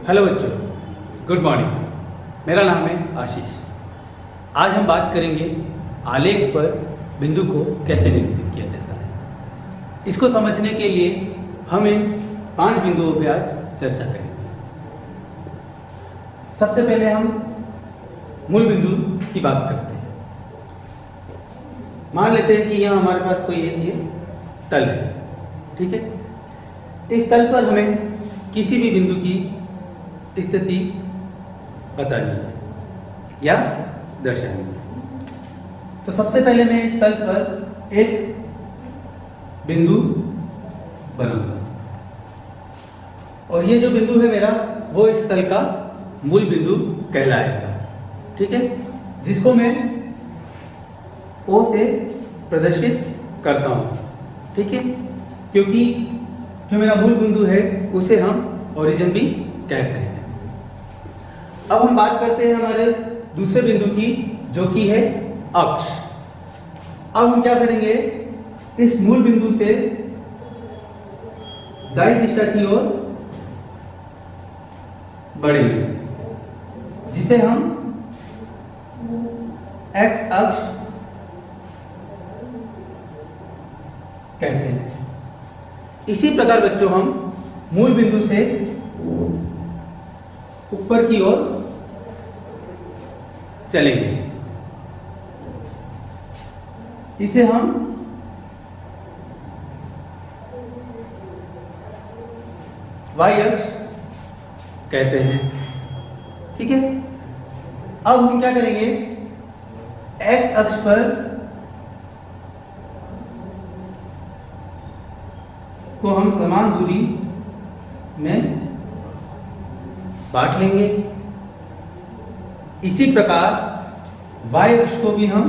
Hello बच्चों, good morning. मेरा नाम है आशीष। आज हम बात करेंगे आलेख पर बिंदु को कैसे निरूपित किया जाता है। इसको समझने के लिए हम इन 5 बिंदुओं पर आज चर्चा करेंगे। सबसे पहले हम मूल बिंदु की बात करते हैं। मान लेते हैं कि यहाँ हमारे पास कोई एक ये तल है, ठीक है। इस तल पर हमें किसी भी बिंदु की स्थिति बतानी है या दर्शानी है। तो सबसे पहले मैं इस तल पर एक बिंदु बनाऊंगा और ये जो बिंदु है मेरा वो इस तल का मूल बिंदु कहलाएगा, ठीक है, जिसको मैं O से प्रदर्शित करता हूं, ठीक है, क्योंकि जो मेरा मूल बिंदु है उसे हम ओरिजिन भी कहते हैं। अब हम बात करते हैं हमारे दूसरे बिंदु की, जो कि है अक्ष। अब हम क्या करेंगे, इस मूल बिंदु से दाईं दिशा की ओर बढ़ेंगे, जिसे हम एक्स अक्ष कहते हैं। इसी प्रकार बच्चों हम मूल बिंदु से ऊपर की ओर चलेंगे, इसे हम वाई अक्ष कहते हैं, ठीक है। अब हम क्या करेंगे, एक्स अक्ष पर को हम समान दूरी में बांट लेंगे। इसी प्रकार y अक्ष को भी हम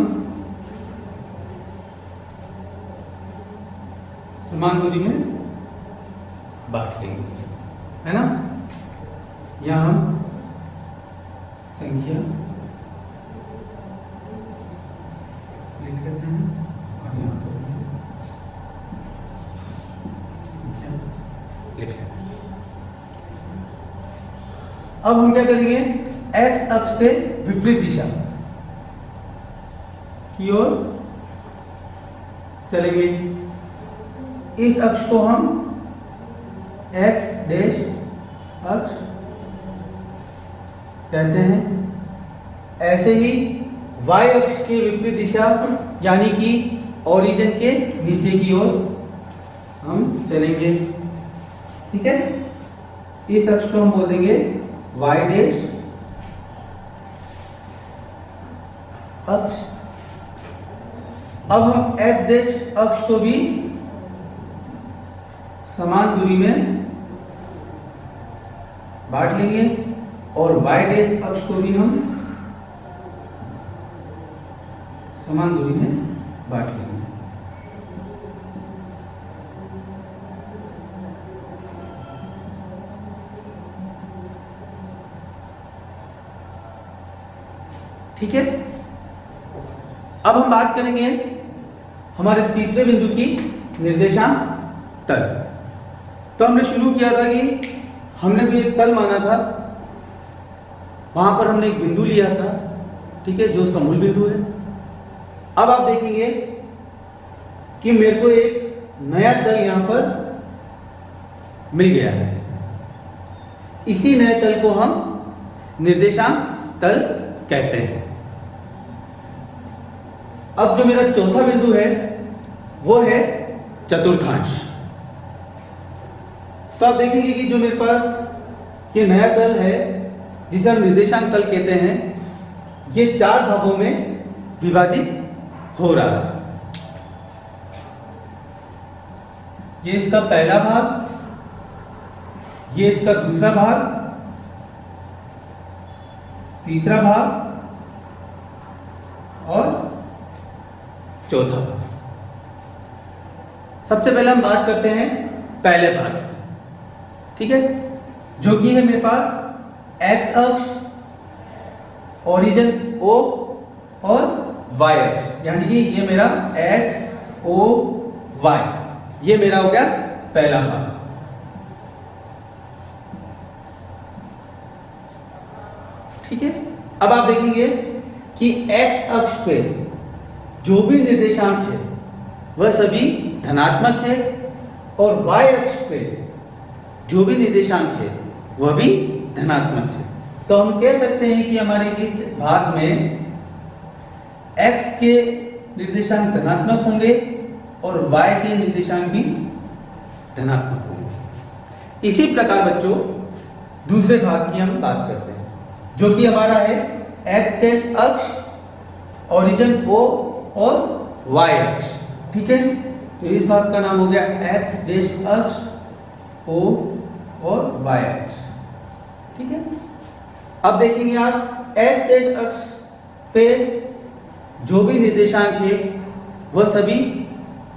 समान दूरी में बांट लेंगे, है ना। यहां हम संख्या लिख लेते हैं और यहां पर लिख लेते हैं। अब हम क्या करेंगे, एक्स अक्ष से विपरीत दिशा की ओर चलेंगे। इस अक्ष को हम एक्स डैश अक्ष कहते हैं। ऐसे ही वाई अक्ष के विपरीत दिशा यानी कि ओरिजिन के नीचे की ओर हम चलेंगे, ठीक है। इस अक्ष को हम बोल देंगे वाई डैश अक्ष। अब हम एक्स डैश अक्ष को भी समान दूरी में बांट लेंगे और वाई डैश अक्ष को भी हम समान दूरी में बांट लेंगे। ठीक है। अब हम बात करेंगे हमारे तीसरे बिंदु की, निर्देशांक तल। तो हमने शुरू किया था कि हमने तो एक तल माना था, वहां पर हमने एक बिंदु लिया था, ठीक है, जो उसका मूल बिंदु है। अब आप देखेंगे कि मेरे को एक नया तल यहां पर मिल गया है। इसी नए तल को हम निर्देशांक तल कहते हैं। अब जो मेरा चौथा बिंदु है वो है चतुर्थांश। तो आप देखेंगे कि जो मेरे पास ये नया तल है जिसे हम निर्देशांक तल कहते हैं, ये 4 भागों में विभाजित हो रहा है। ये इसका पहला भाग, ये इसका दूसरा भाग, तीसरा भाग और चौथा भाग। सबसे पहले हम बात करते हैं पहले भाग की, ठीक है, जो कि है मेरे पास एक्स अक्ष, ओरिजिन O और वाई अक्ष, यानी कि ये मेरा एक्स ओ वाई, ये मेरा हो गया पहला भाग। ठीक है। अब आप देखेंगे कि x अक्ष पे जो भी निर्देशांक है वह सभी धनात्मक है और y अक्ष पे जो भी निर्देशांक है वह भी धनात्मक है। तो हम कह सकते हैं कि हमारे इस भाग में x के निर्देशांक धनात्मक होंगे और y के निर्देशांक भी धनात्मक होंगे। इसी प्रकार बच्चों दूसरे भाग की हम बात करते हैं जो कि हमारा है x डैश अक्ष, ओरिजिन O और y अक्ष। ठीक है, तो इस भाग का नाम हो गया x डैश अक्ष, O और y अक्ष। ठीक है, अब देखेंगे आप x डैश अक्ष पे जो भी निर्देशांक है वह सभी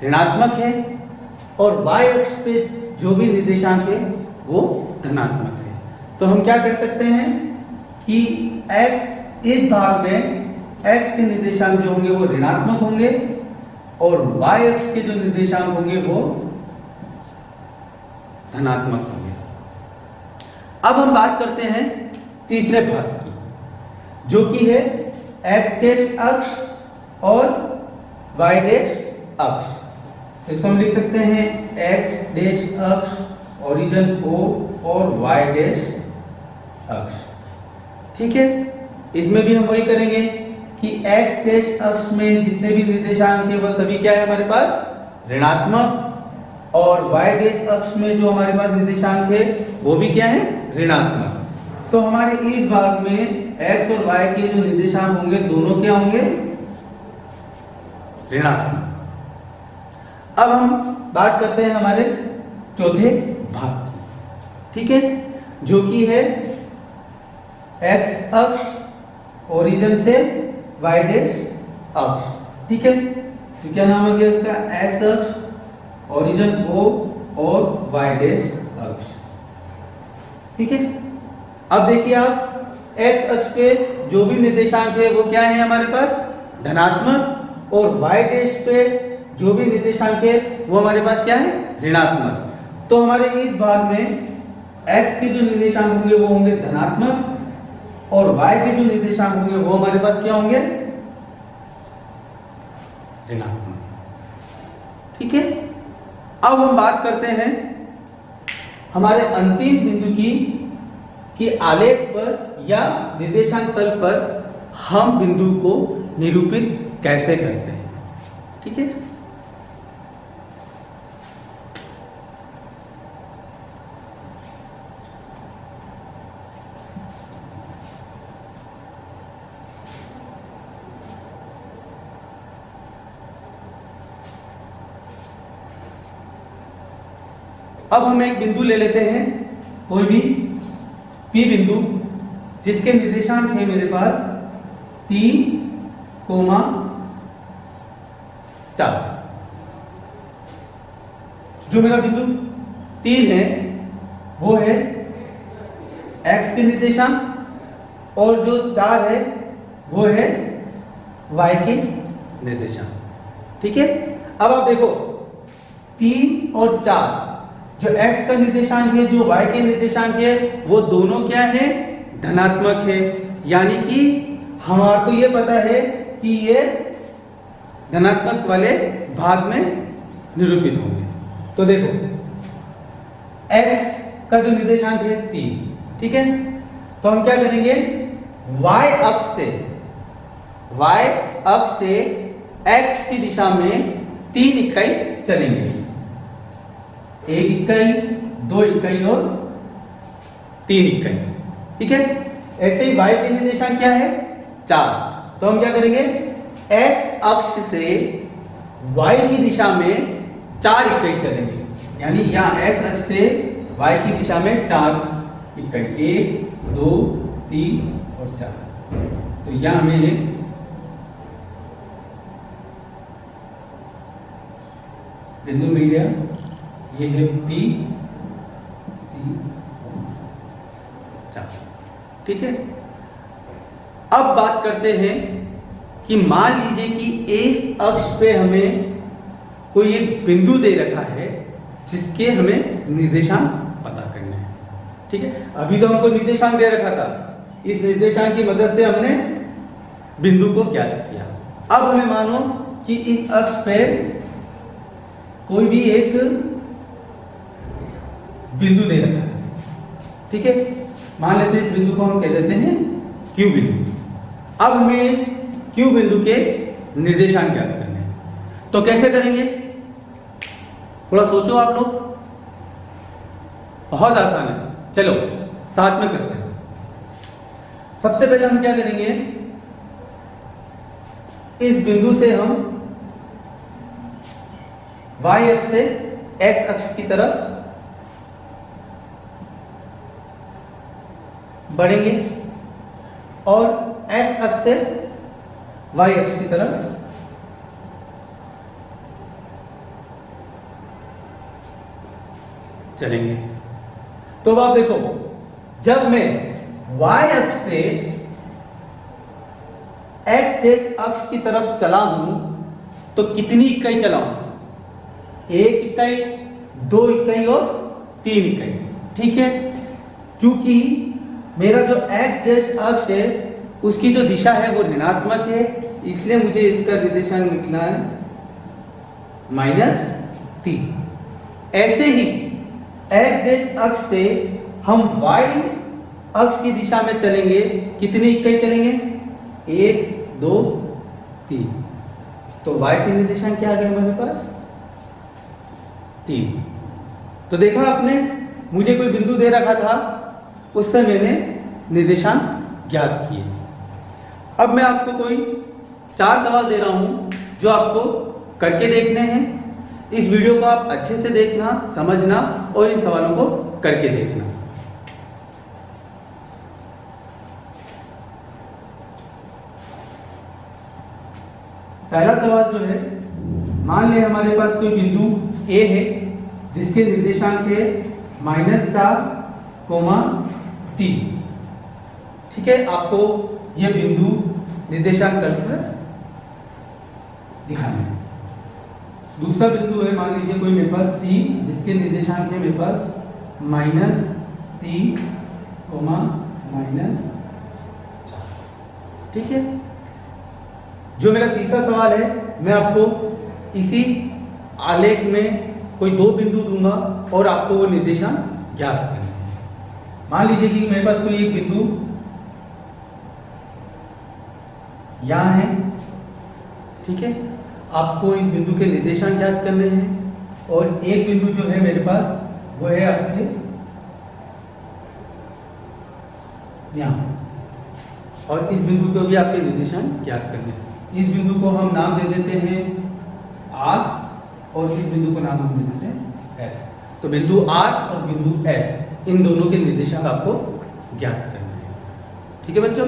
ऋणात्मक है और y अक्ष पे जो भी निर्देशांक है वो धनात्मक है। तो हम क्या कर सकते हैं कि x इस भाग में x के निर्देशांक जो होंगे वो ऋणात्मक होंगे और y अक्ष के जो निर्देशांक होंगे वो धनात्मक होंगे। अब हम बात करते हैं तीसरे भाग की जो कि है x डैश अक्ष और y डैश अक्ष। इसको हम लिख सकते हैं x डैश अक्ष ओरिजिन O और y डैश अक्ष। ठीक है, इसमें भी हम वही करेंगे कि x डैश अक्ष में जितने भी निर्देशांक है वह सभी क्या है हमारे पास ऋणात्मक और y डैश अक्ष में जो हमारे पास निर्देशांक है वो भी क्या है ऋणात्मक। तो हमारे इस भाग में x और y के जो निर्देशांक होंगे दोनों क्या होंगे ऋणात्मक। अब हम बात करते हैं हमारे चौथे भाग की। ठीक है, जो कि है x अक्ष ओरिजिन से y डैश अक्ष। ठीक है, तो क्या नाम है इसका x अक्ष ओरिजिन O और y डैश अक्ष। ठीक है, अब देखिए आप x अक्ष पे जो भी निर्देशांक है वो क्या है हमारे पास धनात्मक और y डैश पे जो भी निर्देशांक है वो हमारे पास क्या है ऋणात्मक। तो हमारे इस भाग में x के जो निर्देशांक होंगे वो होंगे धनात्मक और y के जो निर्देशांक होंगे वो हमारे पास क्या होंगे ऋणात्मक। ठीक है, अब हम बात करते हैं हमारे अंतिम बिंदु की कि आलेख पर या निर्देशांक तल पर हम बिंदु को निरूपित कैसे करते हैं। ठीक है, अब हम एक बिंदु ले लेते हैं कोई भी P बिंदु जिसके निर्देशांक है मेरे पास 3, 4। जो मेरा बिंदु 3 है वो है x के निर्देशांक और जो 4 है वो है y के निर्देशांक। ठीक है, अब आप देखो 3 और 4 जो x का निर्देशांक है जो y के निर्देशांक है वो दोनों क्या है धनात्मक है, यानी कि हमारे को ये पता है कि ये धनात्मक वाले भाग में निरूपित होंगे। तो देखो x का जो निर्देशांक है 3। ठीक है, तो हम क्या करेंगे y अक्ष से x की दिशा में 3 इकाई चलेंगे, 1 इकाई, 2 इकाई और 3 इकाई। ठीक है, ऐसे ही y के निर्देशांक क्या है 4। तो हम क्या करेंगे x अक्ष से y की दिशा में 4 इकाई चलेंगे, यानी यहाँ x अक्ष से y की दिशा में 4 इकाई, 1, 2, 3 और 4। तो यहाँ हमें बिंदु मिल गया, ये है P 4। ठीक है, अब बात करते हैं कि मान लीजिए कि इस अक्ष पे हमें कोई एक बिंदु दे रखा है जिसके हमें निर्देशांक पता करने हैं। ठीक है, अभी तो हमको निर्देशांक दे रखा था, इस निर्देशांक की मदद से हमने बिंदु को ज्ञात किया। अब हमें मानो कि इस अक्ष पे कोई भी एक बिंदु दे रखा है, ठीक है। मान लेते हैं इस बिंदु को हम कह देते हैं Q बिंदु। अब हमें इस Q बिंदु के निर्देशांक ज्ञात करने हैं। तो कैसे करेंगे, थोड़ा सोचो आप लोग। बहुत आसान है, चलो साथ में करते हैं। सबसे पहले हम क्या करेंगे, इस बिंदु से हम y अक्ष से x अक्ष की तरफ बढ़ेंगे और x अक्ष से y अक्ष की तरफ चलेंगे। तो अब आप देखो, जब मैं y अक्ष से x अक्ष की तरफ चला हूं तो कितनी इकाई चला हूं, 1 इकाई, 2 इकाई और 3 इकाई, ठीक है। क्योंकि मेरा जो x अक्ष है उसकी जो दिशा है वो ऋणात्मक है, इसलिए मुझे इसका निर्देशांक लिखना है -3। ऐसे ही x अक्ष से हम y अक्ष की दिशा में चलेंगे, कितनी इकाई चलेंगे, 1 2 3। तो y के निर्देशांक क्या आ गए हमारे पास, 3। तो देखा आपने, मुझे कोई बिंदु दे रखा था, उससे मैंने निर्देशांक ज्ञात किए। अब मैं आपको कोई 4 सवाल दे रहा हूं जो आपको करके देखने हैं। इस वीडियो को आप अच्छे से देखना, समझना और इन सवालों को करके देखना। पहला सवाल जो है, मान लें हमारे पास कोई बिंदु A है जिसके निर्देशांक है -4, 3, ठीक है। आपको यह बिंदु निर्देशांक तल पर दिखाना है। दूसरा बिंदु है, मान लीजिए कोई मेरे पास C जिसके निर्देशांक है मेरे पास -3, -4, ठीक है। जो मेरा तीसरा सवाल है, मैं आपको इसी आलेख में कोई 2 बिंदु दूंगा और आपको वो निर्देशांक ज्ञात करना है। मान लीजिए कि मेरे पास कोई एक बिंदु यहां है, ठीक है। आपको इस बिंदु के निर्देशांक ज्ञात करने हैं और एक बिंदु जो है मेरे पास वो है आपके यहां, और इस बिंदु को भी आपके निर्देशांक ज्ञात करने हैं। इस बिंदु को हम नाम दे देते हैं R और इस बिंदु को नाम हम दे देते हैं S। तो बिंदु R और बिंदु S, इन दोनों के निर्देशांक आपको ज्ञात करने हैं, ठीक है बच्चों।